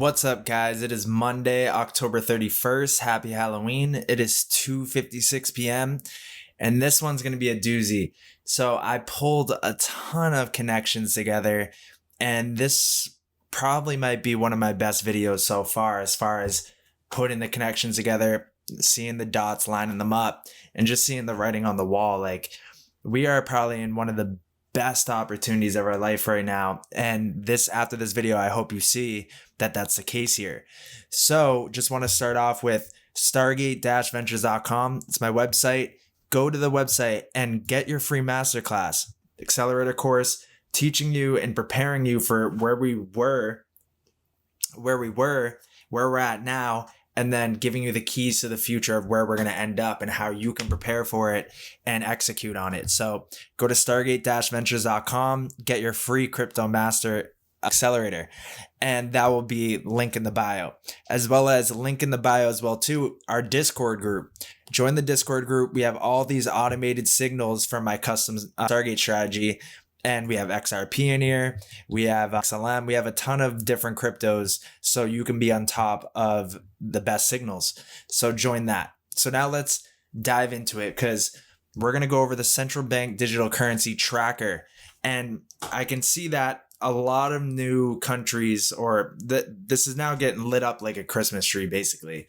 What's up, guys? It is Monday, October 31st. Happy Halloween. It is 2:56 p.m. and this one's going to be a doozy. So I pulled a ton of connections together, and this probably might be one of my best videos so far as putting the connections together, seeing the dots, lining them up, and just seeing the writing on the wall. Like, we are probably in one of the best opportunities of our life right now. And after this video, I hope you see that that's the case here. So just want to start off with stargate-ventures.com. It's my website. Go to the website and get your free masterclass, accelerator course, teaching you and preparing you for where we're at now, and then giving you the keys to the future of where we're going to end up and how you can prepare for it and execute on it. So go to stargate-ventures.com, get your free crypto master accelerator, and that will be link in the bio, as well as link in the bio as well too, our Discord group. Join the Discord group. We have all these automated signals from my custom Stargate strategy. And we have XRP in here. We have XLM. We have a ton of different cryptos, so you can be on top of the best signals. So join that. So now let's dive into it, because we're going to go over the central bank digital currency tracker. And I can see that a lot of new countries, this is now getting lit up like a Christmas tree, basically.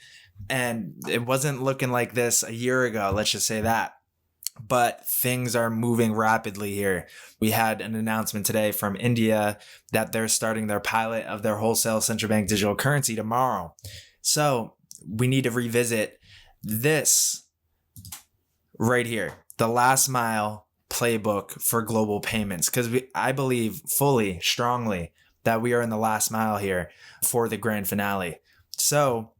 And it wasn't looking like this a year ago, let's just say that. But things are moving rapidly here. We had an announcement today from India that they're starting their pilot of their wholesale central bank digital currency tomorrow. So we need to revisit this right here, the last mile playbook for global payments, because I believe fully, strongly, that we are in the last mile here for the grand finale. So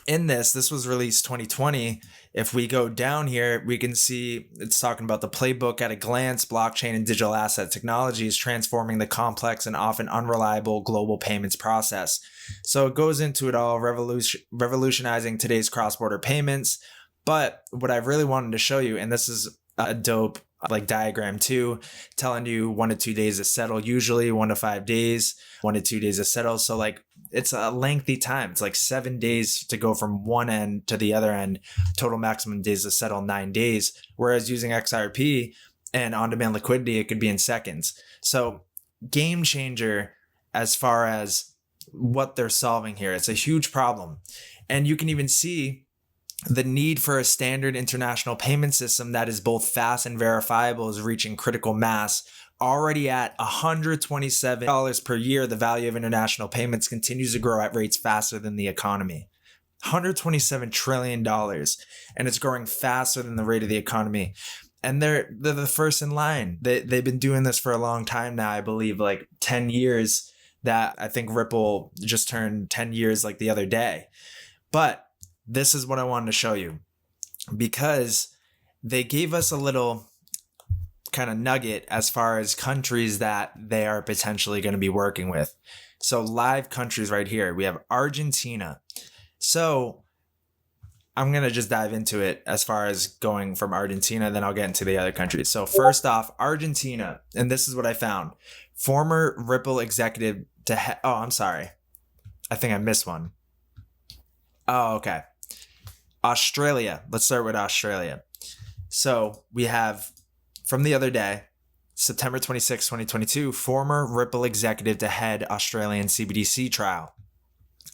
in this was released 2020. If we go down here, we can see it's talking about the playbook at a glance. Blockchain and digital asset technology is transforming the complex and often unreliable global payments process. So it goes into it all, revolutionizing today's cross-border payments. But what I really wanted to show you, and this is a dope diagram too, telling you 1 to 2 days to settle, usually 1 to 5 days, 1 to 2 days to settle. So it's a lengthy time. It's 7 days to go from one end to the other end. Total maximum days to settle 9 days. Whereas using XRP and on-demand liquidity, it could be in seconds. So game changer as far as what they're solving here. It's a huge problem. And you can even see the need for a standard international payment system that is both fast and verifiable is reaching critical mass. Already at $127 per year, the value of international payments continues to grow at rates faster than the economy. $127 trillion, and it's growing faster than the rate of the economy. And they're the first in line. They've been doing this for a long time now, I believe 10 years. That I think Ripple just turned 10 years the other day. But this is what I wanted to show you, because they gave us a little kind of nugget as far as countries that they are potentially going to be working with. So live countries right here, we have Argentina. So I'm going to just dive into it as far as going from Argentina, then I'll get into the other countries. So first off, Argentina, and this is what I found. Former Ripple executive I'm sorry. I think I missed one. Oh, okay. Australia. Let's start with Australia. So we have, from the other day, September 26, 2022, former Ripple executive to head Australian CBDC trial.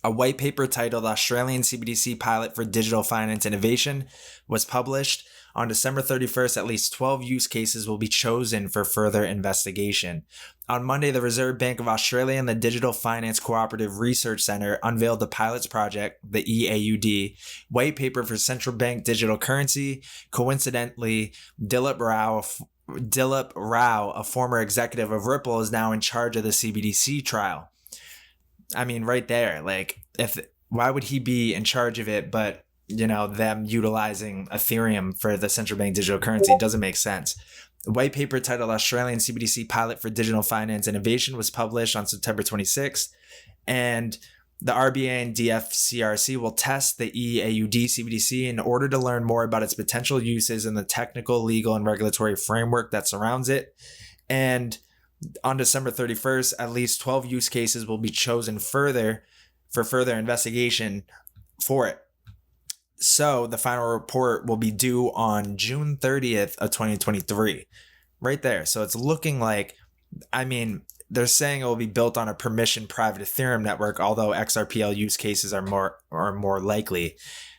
A white paper titled Australian CBDC Pilot for Digital Finance Innovation was published. On December 31st, at least 12 use cases will be chosen for further investigation. On Monday, the Reserve Bank of Australia and the Digital Finance Cooperative Research Centre unveiled the pilots project, the EAUD, white paper for central bank digital currency. Coincidentally, Dilip Rao, a former executive of Ripple, is now in charge of the CBDC trial. I mean, right there, why would he be in charge of it, but them utilizing Ethereum for the central bank digital currency? Doesn't make sense. The white paper titled Australian CBDC Pilot for Digital Finance Innovation was published on September 26th, and the RBA and DFCRC will test the EAUD CBDC in order to learn more about its potential uses and the technical, legal, and regulatory framework that surrounds it. And on December 31st, at least 12 use cases will be chosen further for further investigation for it. So the final report will be due on June 30th of 2023. Right there. So it's looking like, they're saying it will be built on a permission private Ethereum network, although XRPL use cases are more likely.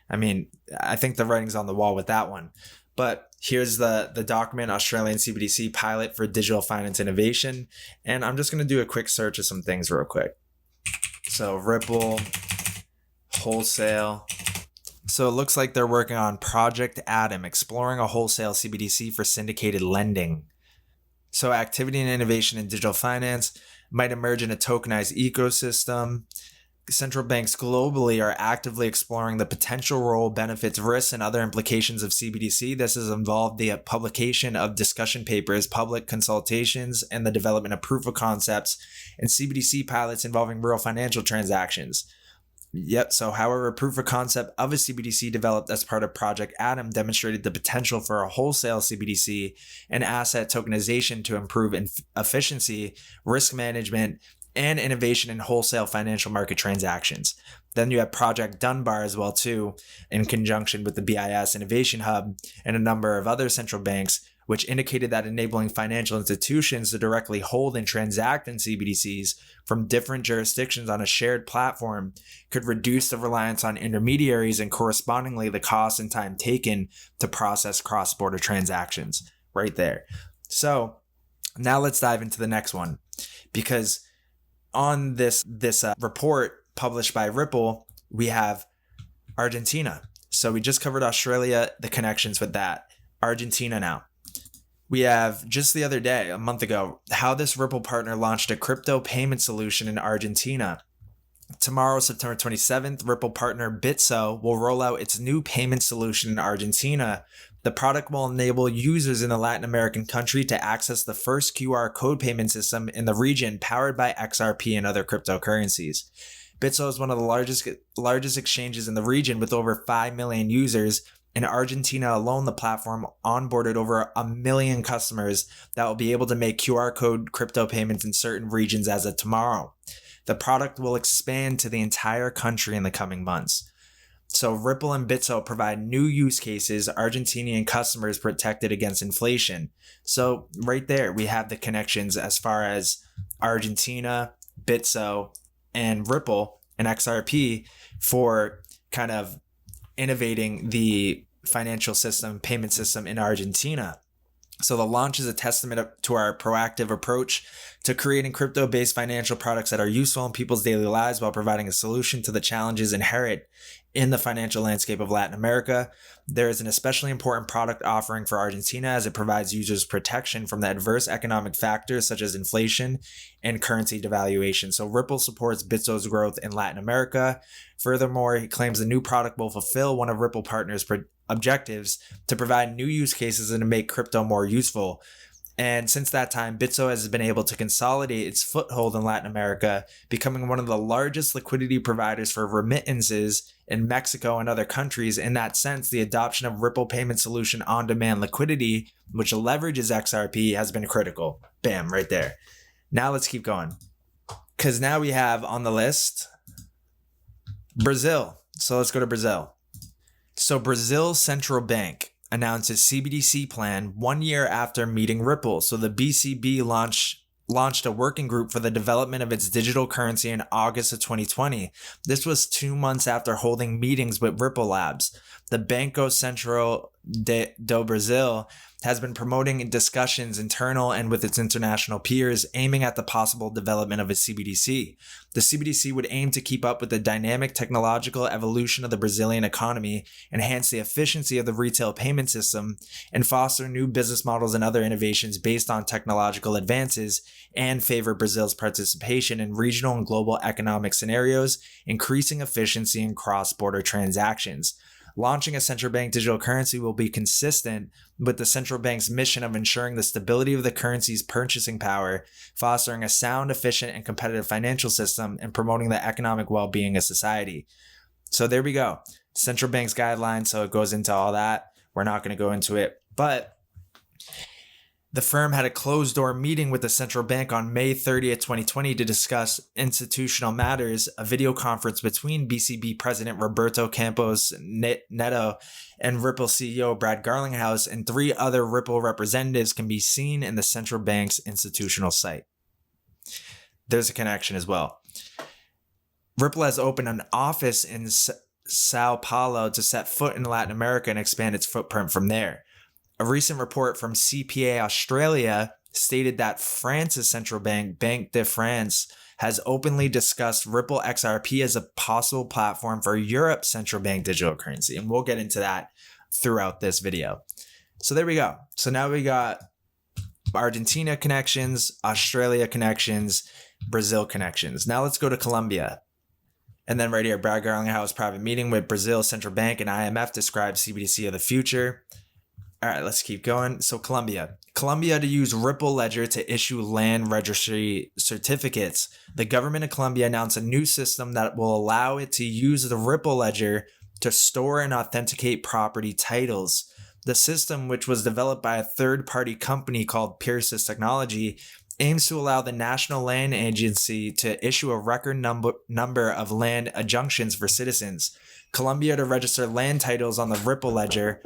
I think the writing's on the wall with that one. But here's the document, Australian CBDC pilot for digital finance innovation. And I'm just going to do a quick search of some things real quick. So Ripple, wholesale. So it looks like they're working on Project Atom, exploring a wholesale CBDC for syndicated lending. So activity and innovation in digital finance might emerge in a tokenized ecosystem. Central banks globally are actively exploring the potential role, benefits, risks, and other implications of CBDC. This has involved the publication of discussion papers, public consultations, and the development of proof of concepts and CBDC pilots involving real financial transactions. Yep. So, however, proof of concept of a CBDC developed as part of Project Atom demonstrated the potential for a wholesale CBDC and asset tokenization to improve efficiency, risk management, and innovation in wholesale financial market transactions. Then you have Project Dunbar as well, too, in conjunction with the BIS Innovation Hub and a number of other central banks, which indicated that enabling financial institutions to directly hold and transact in CBDCs from different jurisdictions on a shared platform could reduce the reliance on intermediaries and correspondingly the cost and time taken to process cross-border transactions. Right there. So now let's dive into the next one, because on this report published by Ripple, we have Argentina. So we just covered Australia, the connections with that. Argentina now. We have just the other day, a month ago, how this Ripple partner launched a crypto payment solution in Argentina. Tomorrow, September 27th, Ripple partner Bitso will roll out its new payment solution in Argentina. The product will enable users in the Latin American country to access the first QR code payment system in the region powered by XRP and other cryptocurrencies. Bitso is one of the largest exchanges in the region with over 5 million users. In Argentina alone, the platform onboarded over 1 million customers that will be able to make QR code crypto payments in certain regions as of tomorrow. The product will expand to the entire country in the coming months. So Ripple and Bitso provide new use cases, Argentinian customers protected against inflation. So right there, we have the connections as far as Argentina, Bitso, and Ripple and XRP for kind of innovating the financial system, payment system in Argentina. So the launch is a testament to our proactive approach to creating crypto-based financial products that are useful in people's daily lives while providing a solution to the challenges inherent in the financial landscape of Latin America. There is an especially important product offering for Argentina as it provides users protection from the adverse economic factors such as inflation and currency devaluation. So Ripple supports Bitso's growth in Latin America. Furthermore, he claims the new product will fulfill one of Ripple partners' objectives to provide new use cases and to make crypto more useful. And since that time, Bitso has been able to consolidate its foothold in Latin America, becoming one of the largest liquidity providers for remittances in Mexico and other countries. In that sense, the adoption of Ripple Payment Solution on-demand liquidity, which leverages XRP, has been critical. Bam, right there. Now let's keep going. Because now we have on the list Brazil. So let's go to Brazil. So Brazil's central bank announces CBDC plan 1 year after meeting Ripple. So the BCB launched a working group for the development of its digital currency in August of 2020. This was 2 months after holding meetings with Ripple Labs. The Banco Central do Brasil has been promoting discussions internal and with its international peers aiming at the possible development of a CBDC. The CBDC would aim to keep up with the dynamic technological evolution of the Brazilian economy, enhance the efficiency of the retail payment system, and foster new business models and other innovations based on technological advances, and favor Brazil's participation in regional and global economic scenarios, increasing efficiency in cross-border transactions. Launching a central bank digital currency will be consistent with the central bank's mission of ensuring the stability of the currency's purchasing power, fostering a sound, efficient, and competitive financial system, and promoting the economic well-being of society. So there we go. Central bank's guidelines, so it goes into all that. We're not going to go into it. But The firm had a closed-door meeting with the central bank on May 30th, 2020 to discuss institutional matters. A video conference between BCB President Roberto Campos Neto and Ripple CEO Brad Garlinghouse and 3 other Ripple representatives can be seen in the central bank's institutional site. There's a connection as well. Ripple has opened an office in Sao Paulo to set foot in Latin America and expand its footprint from there. A recent report from CPA Australia stated that France's central bank, Banque de France, has openly discussed Ripple XRP as a possible platform for Europe's central bank digital currency. And we'll get into that throughout this video. So there we go. So now we got Argentina connections, Australia connections, Brazil connections. Now let's go to Colombia. And then right here, Brad Garlinghouse private meeting with Brazil Central Bank and IMF describes CBDC of the future. All right, let's keep going. So Colombia to use Ripple Ledger to issue land registry certificates. The government of Colombia announced a new system that will allow it to use the Ripple Ledger to store and authenticate property titles. The system, which was developed by a third-party company called Pearsys Technology, aims to allow the National Land Agency to issue a record number of land adjunctions for citizens. Colombia to register land titles on the Ripple Ledger.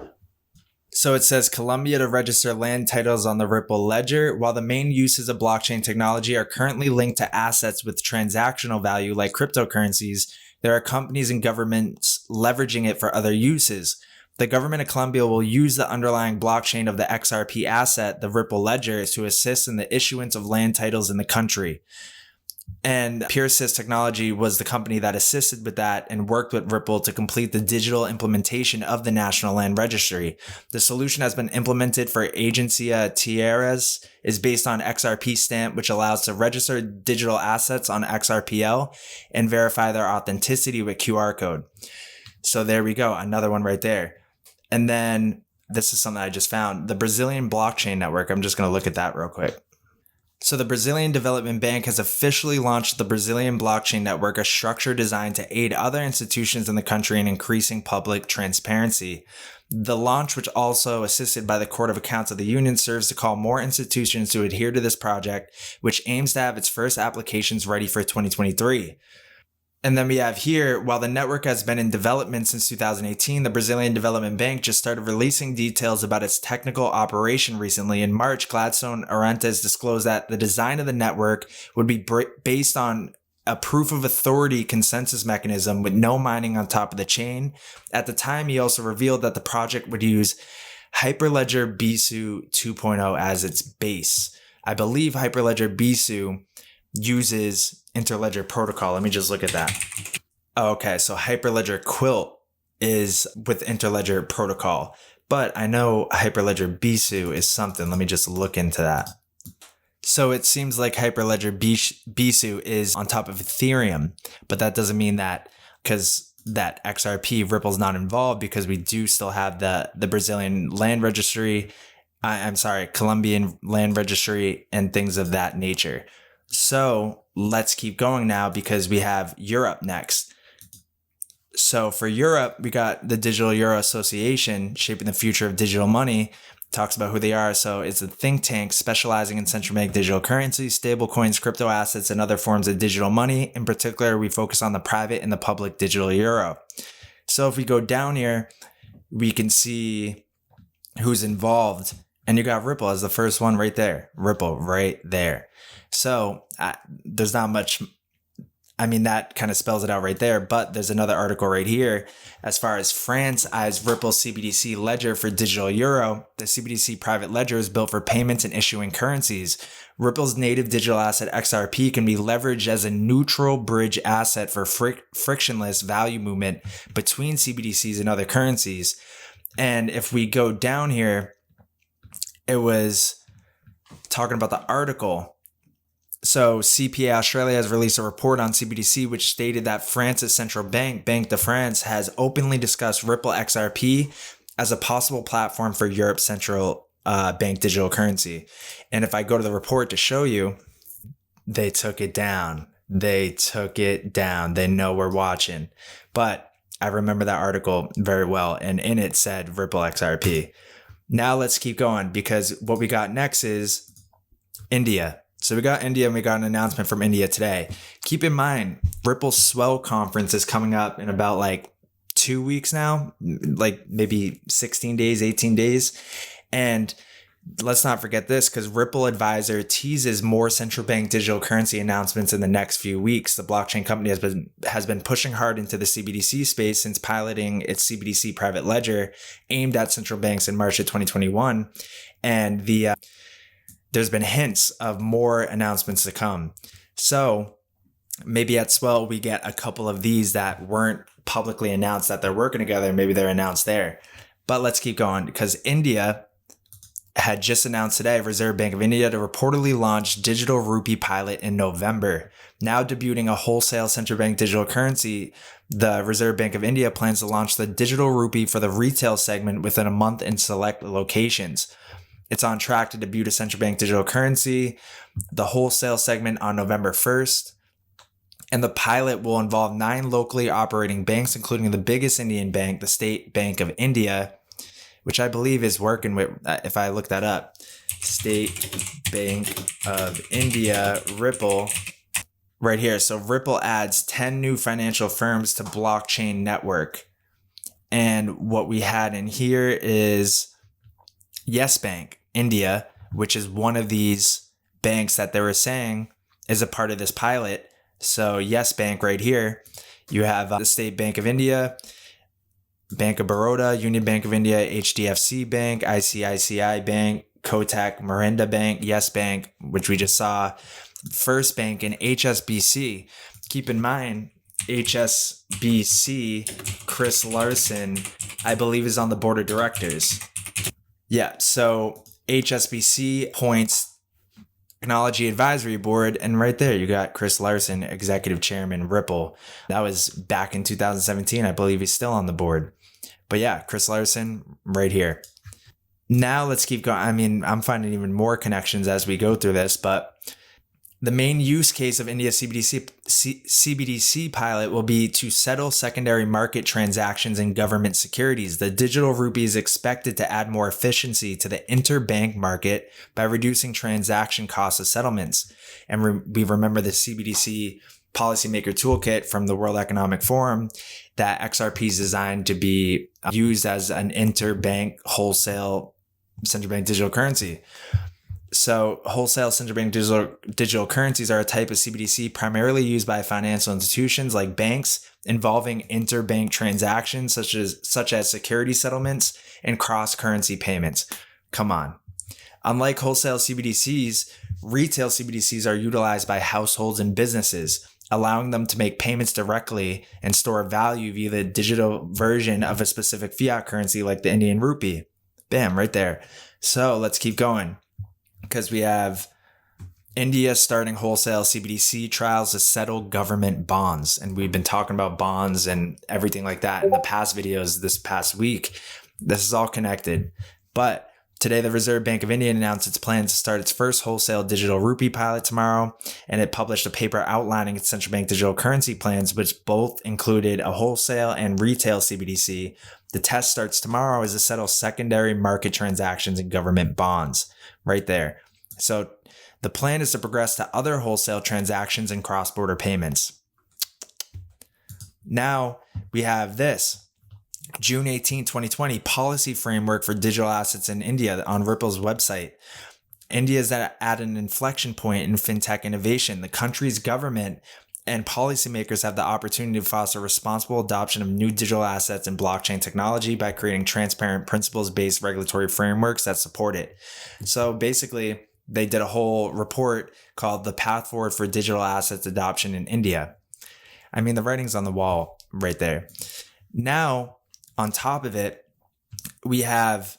So it says Colombia to register land titles on the Ripple Ledger. While the main uses of blockchain technology are currently linked to assets with transactional value like cryptocurrencies, there are companies and governments leveraging it for other uses. The government of Colombia will use the underlying blockchain of the XRP asset, the Ripple Ledger, to assist in the issuance of land titles in the country. And Pearsys Technology was the company that assisted with that and worked with Ripple to complete the digital implementation of the National Land Registry. The solution has been implemented for Agencia Tierras, is based on XRP Stamp, which allows to register digital assets on XRPL and verify their authenticity with QR code. So there we go, another one right there. And then this is something I just found, the Brazilian blockchain network. I'm just going to look at that real quick. So the Brazilian Development Bank has officially launched the Brazilian Blockchain Network, a structure designed to aid other institutions in the country in increasing public transparency. The launch, which also assisted by the Court of Accounts of the Union, serves to call more institutions to adhere to this project, which aims to have its first applications ready for 2023. And then we have here, while the network has been in development since 2018, the Brazilian Development Bank just started releasing details about its technical operation recently. In March, Gladstone Arantes disclosed that the design of the network would be based on a proof of authority consensus mechanism with no mining on top of the chain. At the time, he also revealed that the project would use Hyperledger BSU 2.0 as its base. I believe Hyperledger BSU uses Interledger protocol. Let me just look at that. Okay, so Hyperledger Quilt is with Interledger protocol, but I know Hyperledger BSU is something. Let me just look into that. So it seems like Hyperledger BSU is on top of Ethereum, but that doesn't mean that because that XRP Ripple's not involved, because we do still have the Brazilian land registry. Colombian land registry and things of that nature. So let's keep going now because we have Europe next. So for Europe, we got the Digital Euro Association, Shaping the Future of Digital Money, talks about who they are. So it's a think tank specializing in central bank digital currency, stablecoins, crypto assets, and other forms of digital money. In particular, we focus on the private and the public digital euro. So if we go down here, we can see who's involved. And you got Ripple as the first one right there. Ripple right there. So there's not much, that kind of spells it out right there, but there's another article right here. As far as France eyes Ripple CBDC ledger for digital euro, the CBDC private ledger is built for payments and issuing currencies. Ripple's native digital asset XRP can be leveraged as a neutral bridge asset for frictionless value movement between CBDCs and other currencies. And if we go down here, it was talking about the article. So CPA Australia has released a report on CBDC, which stated that France's central bank, Banque de France, has openly discussed Ripple XRP as a possible platform for Europe's central bank digital currency. And if I go to the report to show you, they took it down. They know we're watching. But I remember that article very well. And in it said Ripple XRP. Now let's keep going, because what we got next is India. So we got India, and we got an announcement from India today. Keep in mind, Ripple's Swell conference is coming up in about like 2 weeks now, like maybe 16 days, 18 days. And let's not forget this, because Ripple Advisor teases more central bank digital currency announcements in the next few weeks. The blockchain company has been pushing hard into the CBDC space since piloting its CBDC private ledger aimed at central banks in March of 2021. And there's been hints of more announcements to come. So maybe at Swell, we get a couple of these that weren't publicly announced that they're working together. Maybe they're announced there. But let's keep going, because India had just announced today, Reserve Bank of India to reportedly launch digital rupee pilot in November. Now debuting a wholesale central bank digital currency, the Reserve Bank of India plans to launch the digital rupee for the retail segment within a month in select locations. It's on track to debut a central bank digital currency, the wholesale segment, on November 1st. And the pilot will involve 9 locally operating banks, including the biggest Indian bank, the State Bank of India, which I believe is working with, if I look that up, State Bank of India, Ripple, right here. So Ripple adds 10 new financial firms to blockchain network. And what we had in here is Yes Bank India, which is one of these banks that they were saying is a part of this pilot. So Yes Bank right here, you have the State Bank of India, Bank of Baroda, Union Bank of India, HDFC Bank, ICICI Bank, Kotak, Mahindra Bank, Yes Bank, which we just saw, First Bank, and HSBC. Keep in mind, HSBC, Chris Larsen, I believe, is on the board of directors. Yeah, so HSBC appoints Technology Advisory Board, and right there you got Chris Larsen, Executive Chairman, Ripple. That was back in 2017. I believe he's still on the board. But yeah, Chris Larsen right here. Now let's keep going. I mean, I'm finding even more connections as we go through this, but the main use case of India's CBDC pilot will be to settle secondary market transactions in government securities. The digital rupee is expected to add more efficiency to the interbank market by reducing transaction costs of settlements. And we remember the CBDC policymaker toolkit from the World Economic Forum that XRP is designed to be used as an interbank wholesale central bank digital currency. So wholesale central bank digital currencies are a type of CBDC primarily used by financial institutions like banks, involving interbank transactions such as security settlements and cross-currency payments. Come on. Unlike wholesale CBDCs, retail CBDCs are utilized by households and businesses, allowing them to make payments directly and store value via the digital version of a specific fiat currency like the Indian rupee. Bam, right there. So let's keep going, because we have India starting wholesale CBDC trials to settle government bonds. And we've been talking about bonds and everything like that in the past videos this past week. This is all connected. But today, the Reserve Bank of India announced its plans to start its first wholesale digital rupee pilot tomorrow, and it published a paper outlining its central bank digital currency plans, which both included a wholesale and retail CBDC. The test starts tomorrow as to settle secondary market transactions in government bonds. Right there. So the plan is to progress to other wholesale transactions and cross-border payments. Now we have this. June 18, 2020, policy framework for digital assets in India on Ripple's website. India is at an inflection point in fintech innovation. The country's government and policymakers have the opportunity to foster responsible adoption of new digital assets and blockchain technology by creating transparent, principles-based regulatory frameworks that support it. So basically, they did a whole report called The Path Forward for Digital Assets Adoption in India. I mean, the writing's on the wall right there. Now, on top of it, we have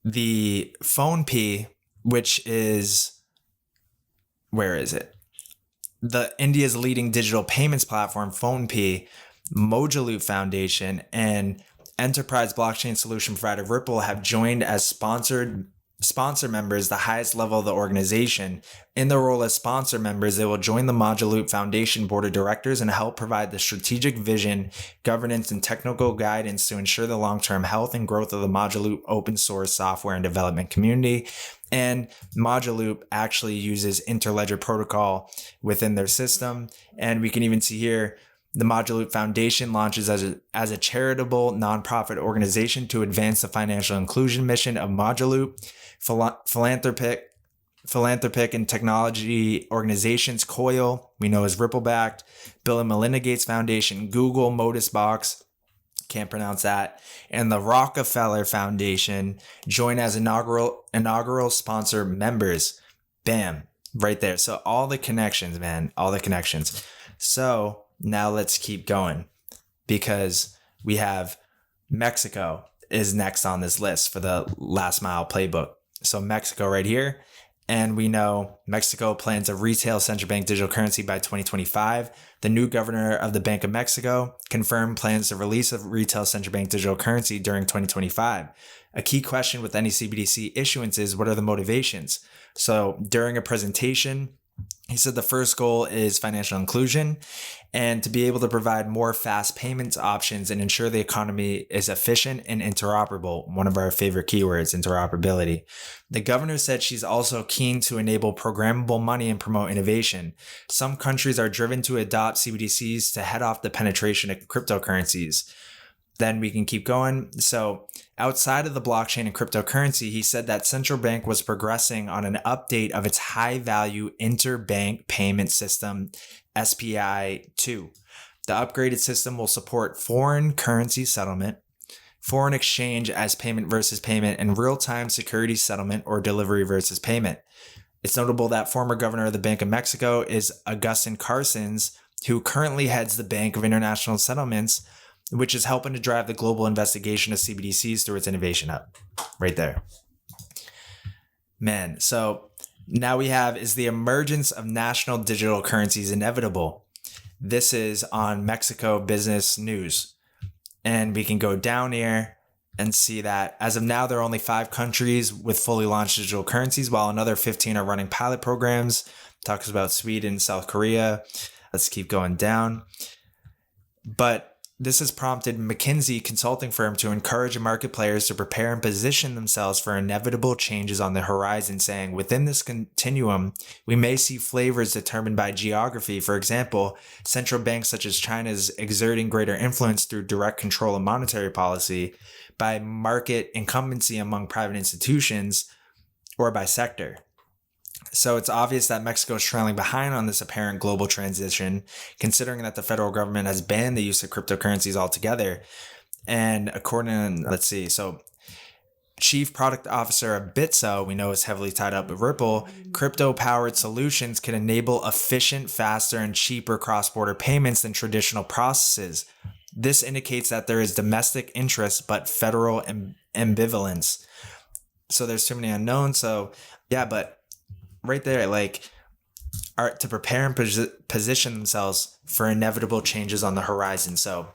the PhonePe, which is, where is it? The India's leading digital payments platform, PhonePe, Mojalu Foundation, and enterprise blockchain solution provider Ripple have joined as sponsored sponsor members, the highest level of the organization. In the role as sponsor members, they will join the Moduloop Foundation Board of Directors and help provide the strategic vision, governance, and technical guidance to ensure the long-term health and growth of the Moduloop open source software and development community. And Moduloop actually uses Interledger protocol within their system. And we can even see here, the Moduloop Foundation launches as a charitable nonprofit organization to advance the financial inclusion mission of Moduloop. Philanthropic and technology organizations, COIL, we know as Ripple-backed, Bill and Melinda Gates Foundation, Google, ModusBox, can't pronounce that, and the Rockefeller Foundation join as inaugural sponsor members. Bam, right there. So all the connections, man, all the connections. So now let's keep going, because we have Mexico is next on this list for the last mile playbook. So Mexico right here. And we know Mexico plans a retail central bank digital currency by 2025. The new governor of the Bank of Mexico confirmed plans to release a retail central bank digital currency during 2025. A key question with any CBDC issuance is, what are the motivations? So during a presentation, he said the first goal is financial inclusion and to be able to provide more fast payments options and ensure the economy is efficient and interoperable. One of our favorite keywords, interoperability. The governor said she's also keen to enable programmable money and promote innovation. Some countries are driven to adopt CBDCs to head off the penetration of cryptocurrencies. Then we can keep going. So outside of the blockchain and cryptocurrency, he said that central bank was progressing on an update of its high value interbank payment system, SPI2. The upgraded system will support foreign currency settlement, foreign exchange as payment versus payment, and real-time security settlement or delivery versus payment. It's notable that former governor of the Bank of Mexico is Agustin Carstens, who currently heads the Bank of International Settlements, which is helping to drive the global investigation of CBDCs through its innovation hub. Right there. Man, so now we have, is the emergence of national digital currencies inevitable? This is on Mexico Business News. And we can go down here and see that as of now, there are only 5 countries with fully launched digital currencies, while another 15 are running pilot programs. Talks about Sweden, South Korea. Let's keep going down. But this has prompted McKinsey consulting firm to encourage market players to prepare and position themselves for inevitable changes on the horizon, saying within this continuum, we may see flavors determined by geography. For example, central banks such as China's exerting greater influence through direct control of monetary policy, by market incumbency among private institutions, or by sector. So it's obvious that Mexico is trailing behind on this apparent global transition, considering that the federal government has banned the use of cryptocurrencies altogether. And according to, let's see, so Chief Product Officer of Bitso, we know is heavily tied up with Ripple, crypto-powered solutions can enable efficient, faster, and cheaper cross-border payments than traditional processes. This indicates that there is domestic interest, but federal ambivalence. So there's too many unknowns. So yeah, but right there, like, are to prepare and position themselves for inevitable changes on the horizon. So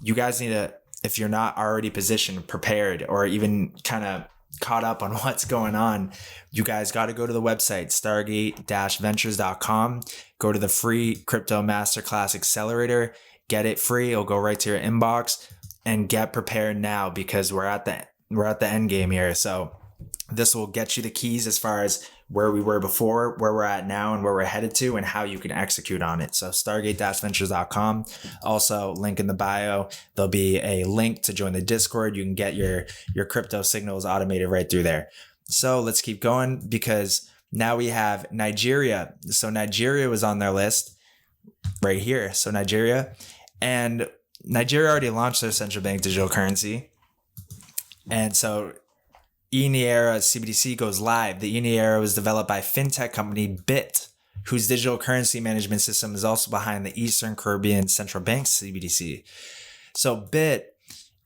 you guys need to, if you're not already positioned, prepared, or even kind of caught up on what's going on, you guys got to go to the website, stargate-ventures.com, go to the free crypto masterclass accelerator, get it free. It'll go right to your inbox, and get prepared now, because we're at the end game here. So this will get you the keys as far as where we were before, where we're at now, and where we're headed to, and how you can execute on it. So stargate-ventures.com. Also, link in the bio. There'll be a link to join the Discord. You can get your crypto signals automated right through there. So let's keep going, because now we have Nigeria. So Nigeria was on their list right here. So Nigeria already launched their central bank digital currency. And so eNiera CBDC goes live. The eNiera was developed by fintech company Bit, whose digital currency management system is also behind the Eastern Caribbean Central Bank CBDC. So Bit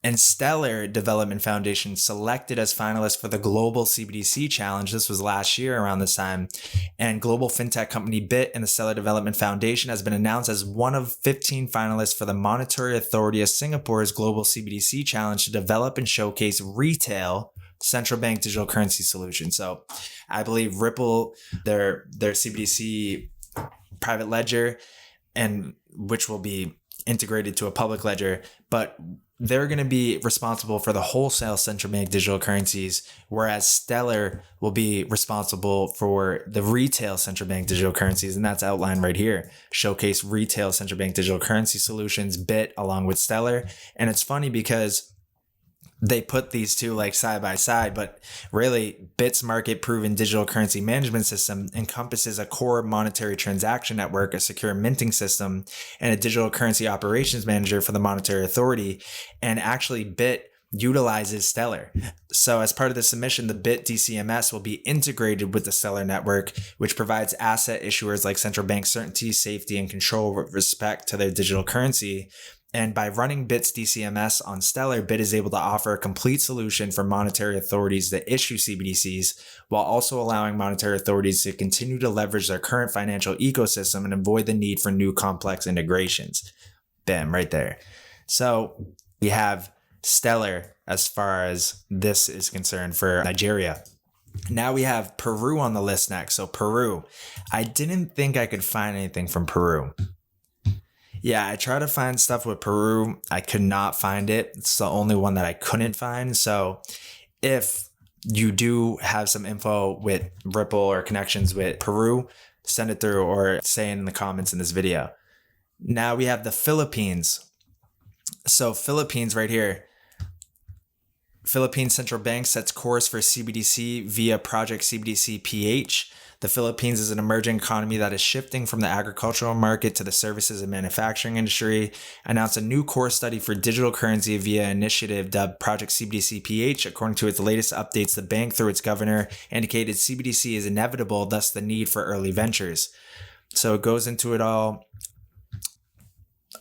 and Stellar Development Foundation selected as finalists for the Global CBDC Challenge. This was last year around this time. And global fintech company Bit and the Stellar Development Foundation has been announced as one of 15 finalists for the Monetary Authority of Singapore's Global CBDC Challenge to develop and showcase retail central bank digital currency solution. So I believe Ripple, their CBDC private ledger, and which will be integrated to a public ledger, but they're going to be responsible for the wholesale central bank digital currencies, whereas Stellar will be responsible for the retail central bank digital currencies. And that's outlined right here. Showcase retail central bank digital currency solutions, BIT along with Stellar. And it's funny because they put these two like side by side, but really BIT's market proven digital currency management system encompasses a core monetary transaction network, a secure minting system, and a digital currency operations manager for the monetary authority. And actually BIT utilizes Stellar. So as part of the submission, the BIT DCMS will be integrated with the Stellar network, which provides asset issuers like central bank certainty, safety, and control with respect to their digital currency. And by running BIT's DCMS on Stellar, BIT is able to offer a complete solution for monetary authorities that issue CBDCs, while also allowing monetary authorities to continue to leverage their current financial ecosystem and avoid the need for new complex integrations. Bam, right there. So we have Stellar as far as this is concerned for Nigeria. Now we have Peru on the list next. So Peru, I didn't think I could find anything from Peru. Yeah, I tried to find stuff with Peru. I could not find it. It's the only one that I couldn't find. So if you do have some info with Ripple or connections with Peru, send it through or say it in the comments in this video. Now we have the Philippines. So Philippines right here. Philippine Central Bank sets course for CBDC via Project CBDC PH. The Philippines is an emerging economy that is shifting from the agricultural market to the services and manufacturing industry. Announced a new core study for digital currency via initiative dubbed Project CBDC PH. According to its latest updates, the bank, through its governor, indicated CBDC is inevitable, thus the need for early ventures. So it goes into it all.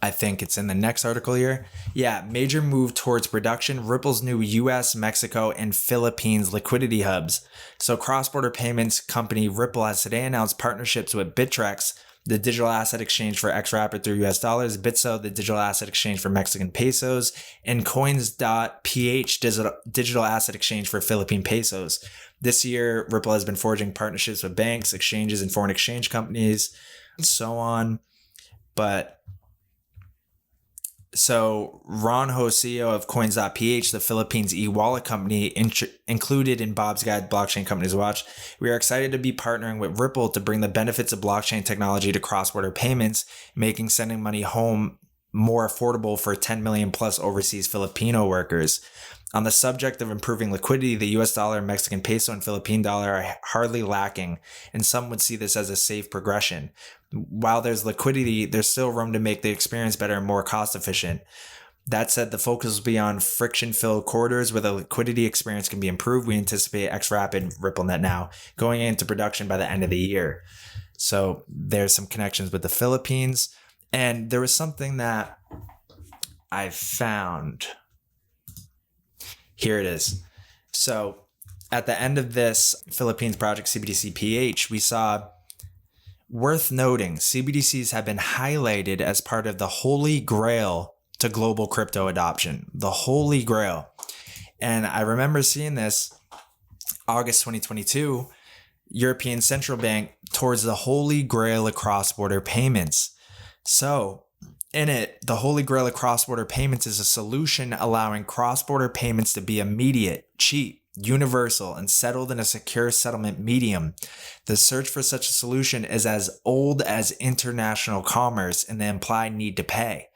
I think it's in the next article here. Yeah, major move towards production. Ripple's new US, Mexico, and Philippines liquidity hubs. So cross-border payments company Ripple has today announced partnerships with Bittrex, the digital asset exchange for XRapid through US dollars, Bitso, the digital asset exchange for Mexican pesos, and Coins.ph, digital asset exchange for Philippine pesos. This year, Ripple has been forging partnerships with banks, exchanges, and foreign exchange companies, and so on. So Ron Ho, CEO of Coins.ph, the Philippines e-wallet company included in Bob's Guide Blockchain Companies Watch, we are excited to be partnering with Ripple to bring the benefits of blockchain technology to cross-border payments, making sending money home more affordable for 10 million plus overseas Filipino workers. On the subject of improving liquidity, the US dollar, Mexican peso, and Philippine dollar are hardly lacking, and some would see this as a safe progression. While there's liquidity, there's still room to make the experience better and more cost efficient. That said, the focus will be on friction-filled corridors where the liquidity experience can be improved. We anticipate XRapid, RippleNet now, going into production by the end of the year. So there's some connections with the Philippines. And there was something that I found. Here it is. So at the end of this Philippines Project CBDC PH, we saw, worth noting, CBDCs have been highlighted as part of the holy grail to global crypto adoption. The holy grail. And I remember seeing this August 2022, European Central Bank towards the holy grail of cross-border payments. So in it, the holy grail of cross-border payments is a solution allowing cross-border payments to be immediate, cheap, universal, and settled in a secure settlement medium. The search for such a solution is as old as international commerce and the implied need to pay.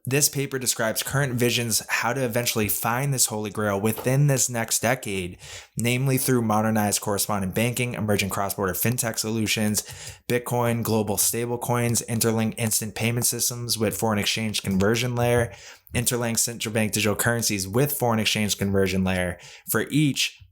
This paper describes current visions how to eventually find this holy grail within this next decade, namely through modernized correspondent banking, emerging cross-border fintech solutions, Bitcoin, global stablecoins, interlinked instant payment systems with foreign exchange conversion layer, interlinked central bank digital currencies with foreign exchange conversion layer. For each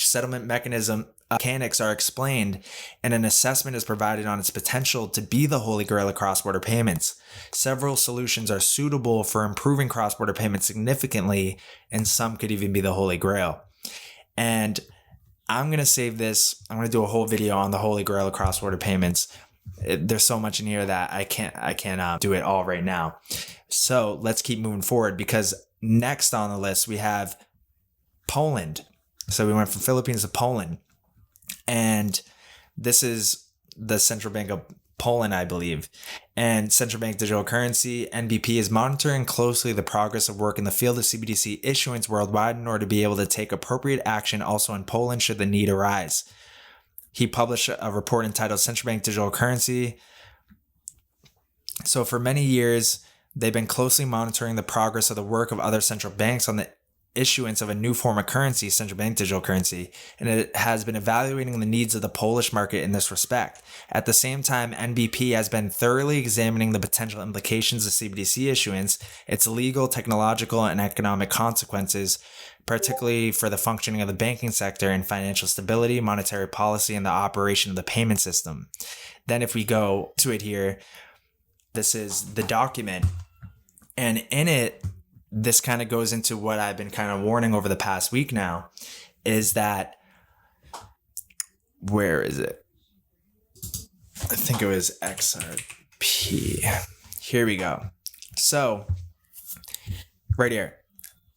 settlement mechanism, mechanics are explained, and an assessment is provided on its potential to be the holy grail of cross-border payments. Several solutions are suitable for improving cross-border payments significantly, and some could even be the holy grail. And I'm going to save this. I'm going to do a whole video on the holy grail of cross-border payments. There's so much in here that I can't do it all right now. So let's keep moving forward, because next on the list we have Poland. So we went from Philippines to Poland. And this is the Central Bank of Poland, I believe. And Central Bank Digital Currency, NBP, is monitoring closely the progress of work in the field of CBDC issuance worldwide in order to be able to take appropriate action also in Poland should the need arise. He published a report entitled Central Bank Digital Currency. So for many years, they've been closely monitoring the progress of the work of other central banks on the issuance of a new form of currency, central bank digital currency, and it has been evaluating the needs of the Polish market in this respect. At the same time, NBP has been thoroughly examining the potential implications of CBDC issuance, its legal, technological, and economic consequences, particularly for the functioning of the banking sector and financial stability, monetary policy, and the operation of the payment system. Then if we go to it here, this is the document, and in it, this kind of goes into what I've been kind of warning over the past week now, is that, where is it? I think it was XRP. Here we go. So right here,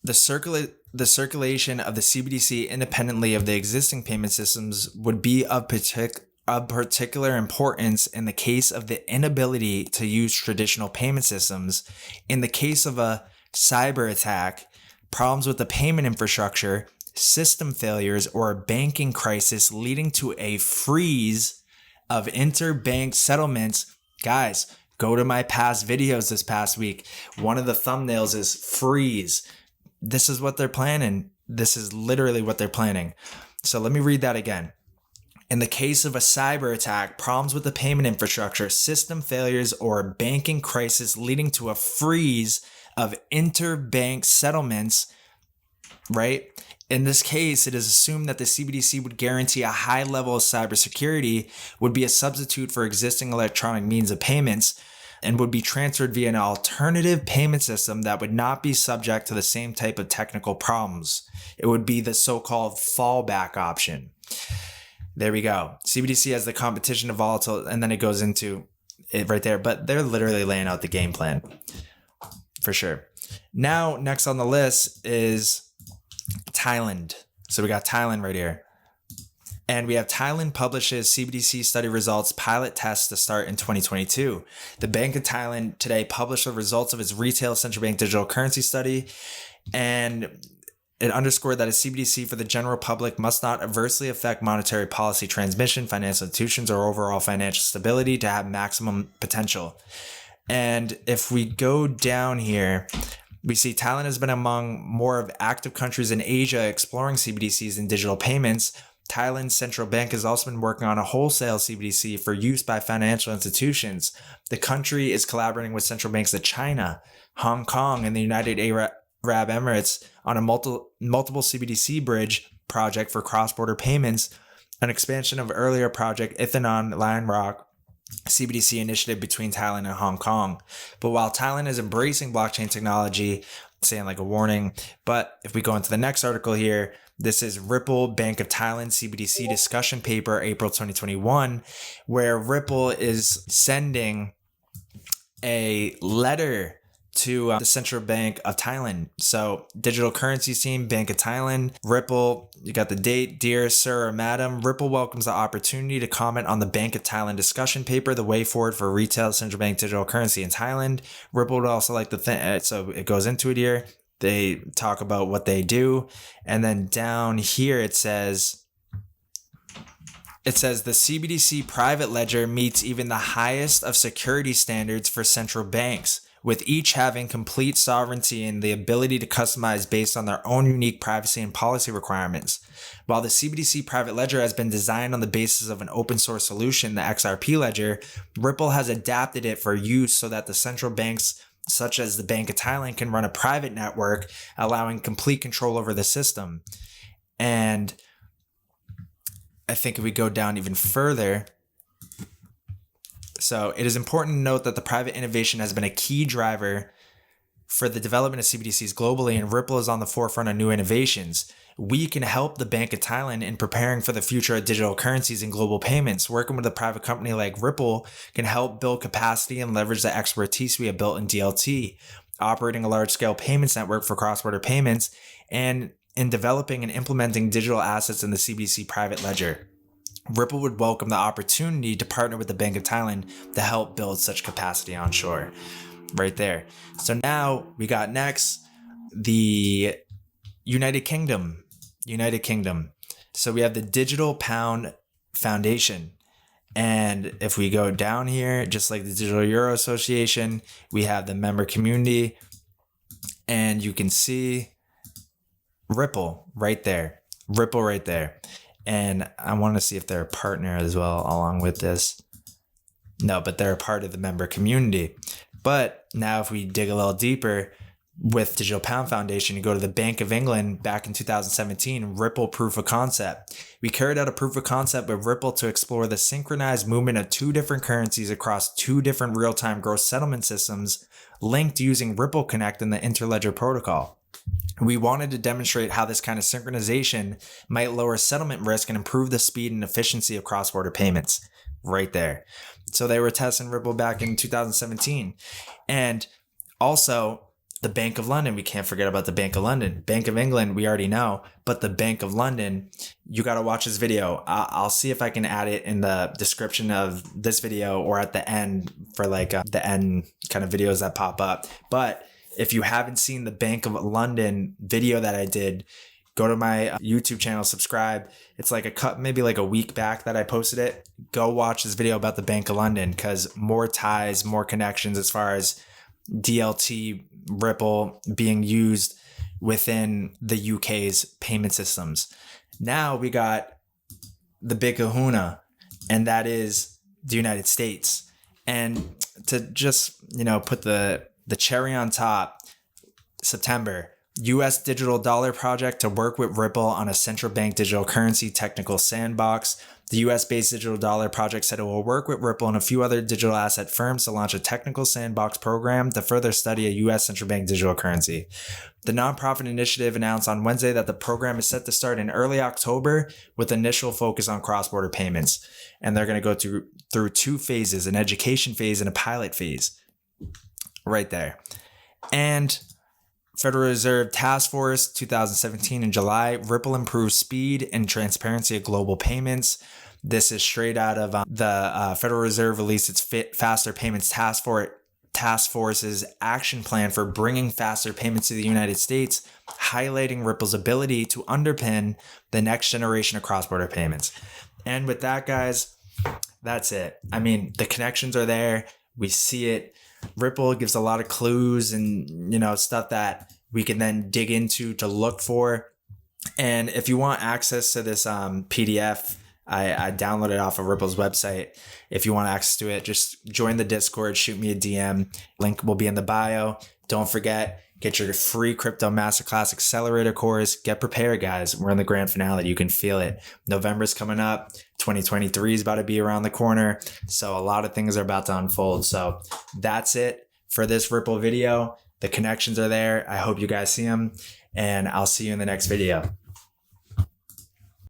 the circulation of the CBDC independently of the existing payment systems would be of particular importance in the case of the inability to use traditional payment systems, in the case of a cyber attack, problems with the payment infrastructure, system failures, or a banking crisis leading to a freeze of interbank settlements. Guys, go to my past videos this past week. One of the thumbnails is freeze. This is what they're planning. This is literally what they're planning. So let me read that again. In the case of a cyber attack, problems with the payment infrastructure, system failures, or a banking crisis leading to a freeze of interbank settlements, right? In this case, it is assumed that the CBDC would guarantee a high level of cybersecurity, would be a substitute for existing electronic means of payments, and would be transferred via an alternative payment system that would not be subject to the same type of technical problems. It would be the so-called fallback option. There we go. CBDC has the competition of volatile, and then it goes into it right there, but they're literally laying out the game plan. For sure. Now, next on the list is Thailand. So we got Thailand right here. And we have Thailand publishes CBDC study results pilot tests to start in 2022. The Bank of Thailand today published the results of its retail central bank digital currency study. And it underscored that a CBDC for the general public must not adversely affect monetary policy transmission, financial institutions, or overall financial stability to have maximum potential. And if we go down here, we see Thailand has been among more of active countries in Asia exploring CBDCs and digital payments. Thailand's central bank has also been working on a wholesale CBDC for use by financial institutions. The country is collaborating with central banks of China, Hong Kong, and the United Arab Emirates on a multiple CBDC bridge project for cross-border payments, an expansion of earlier project Ithenon Lion Rock CBDC initiative between Thailand and Hong Kong. But while Thailand is embracing blockchain technology, saying like a warning, but if we go into the next article here, this is Ripple Bank of Thailand CBDC discussion paper, April 2021, where Ripple is sending a letter to the Central Bank of Thailand. So digital currency team, Bank of Thailand, Ripple, you got the date, dear sir or madam, Ripple welcomes the opportunity to comment on the Bank of Thailand discussion paper, the way forward for retail central bank digital currency in Thailand. Ripple would also like to so it goes into it here. They talk about what they do. And then down here it says the CBDC private ledger meets even the highest of security standards for central banks, with each having complete sovereignty and the ability to customize based on their own unique privacy and policy requirements. While the CBDC private ledger has been designed on the basis of an open source solution, the XRP ledger, Ripple has adapted it for use so that the central banks, such as the Bank of Thailand, can run a private network, allowing complete control over the system. And I think if we go down even further, so it is important to note that the private innovation has been a key driver for the development of CBDCs globally, and Ripple is on the forefront of new innovations. We can help the Bank of Thailand in preparing for the future of digital currencies and global payments. Working with a private company like Ripple can help build capacity and leverage the expertise we have built in DLT, operating a large-scale payments network for cross-border payments, and in developing and implementing digital assets in the CBDC private ledger. Ripple would welcome the opportunity to partner with the Bank of Thailand to help build such capacity onshore. Right there. So now we got next the United Kingdom. So we have the Digital Pound Foundation. And if we go down here, just like the Digital Euro Association, we have the member community. And you can see Ripple right there. And I want to see if they're a partner as well along with this. No, but they're a part of the member community. But now if we dig a little deeper with Digital Pound Foundation, you go to the Bank of England back in 2017, Ripple Proof of Concept. We carried out a proof of concept with Ripple to explore the synchronized movement of 2 different currencies across 2 different real-time gross settlement systems linked using Ripple Connect and the Interledger protocol. We wanted to demonstrate how this kind of synchronization might lower settlement risk and improve the speed and efficiency of cross-border payments. Right there. So they were testing Ripple back in 2017. And also the Bank of London, we can't forget about the Bank of London. Bank of England, we already know, but the Bank of London, you got to watch this video. I'll see if I can add it in the description of this video or at the end for like the end kind of videos that pop up. But if you haven't seen the Bank of London video that I did, go to my YouTube channel, subscribe. It's like maybe like a week back that I posted it. Go watch this video about the Bank of London because more ties, more connections as far as DLT, Ripple being used within the UK's payment systems. Now we got the big kahuna, and that is the United States. And to just, put the cherry on top, September, U.S. Digital Dollar Project to work with Ripple on a central bank digital currency technical sandbox. The U.S.-based Digital Dollar Project said it will work with Ripple and a few other digital asset firms to launch a technical sandbox program to further study a U.S. central bank digital currency. The nonprofit initiative announced on Wednesday that the program is set to start in early October with initial focus on cross-border payments. And they're going to go through 2 phases, an education phase and a pilot phase. Right there. And Federal Reserve Task Force 2017 in July, Ripple improves speed and transparency of global payments. This is straight out of the Federal Reserve released its Faster Payments Task Force's action plan for bringing faster payments to the United States, highlighting Ripple's ability to underpin the next generation of cross-border payments. And with that, guys, that's it. I mean, the connections are there. We see it. Ripple gives a lot of clues and, stuff that we can then dig into to look for. And if you want access to this PDF, I downloaded it off of Ripple's website. If you want access to it, just join the Discord, shoot me a DM. Link will be in the bio. Don't forget, get your free crypto masterclass accelerator course. Get prepared, guys. We're in the grand finale. You can feel it. November's coming up. 2023 is about to be around the corner. So a lot of things are about to unfold. So that's it for this Ripple video. The connections are there. I hope you guys see them, and I'll see you in the next video.